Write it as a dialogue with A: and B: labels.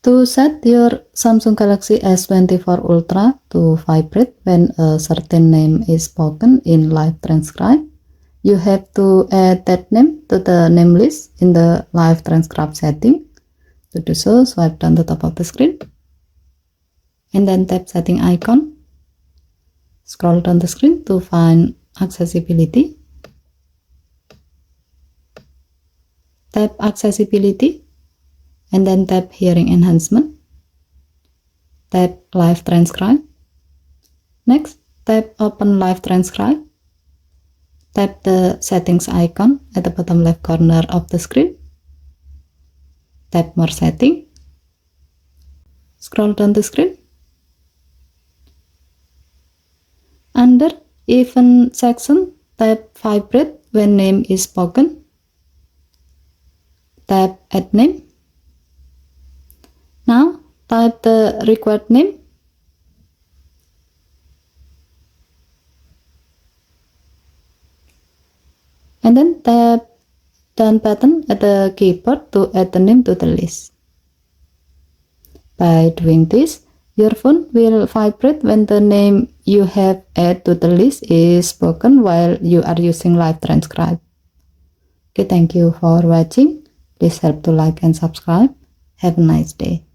A: To set your Samsung Galaxy S24 Ultra to vibrate when a certain name is spoken in live transcribe, you have to add that name to the name list in the live transcribe setting. To do so, swipe down the top of the screen and then tap setting icon. Scroll down the screen to find accessibility. Tap accessibility and then tap hearing enhancement. Tap live transcribe. Next, tap open live transcribe. Tap the settings icon at the bottom left corner of the screen. Tap more setting. Scroll down the screen. Under event section, tap vibrate when name is spoken. Tap add name. Now type the required name. And then tap down button at the keyboard to add the name to the list. By doing this, your phone will vibrate when the name you have added to the list is spoken while you are using live transcribe. Okay, thank you for watching. Please help to like and subscribe. Have a nice day.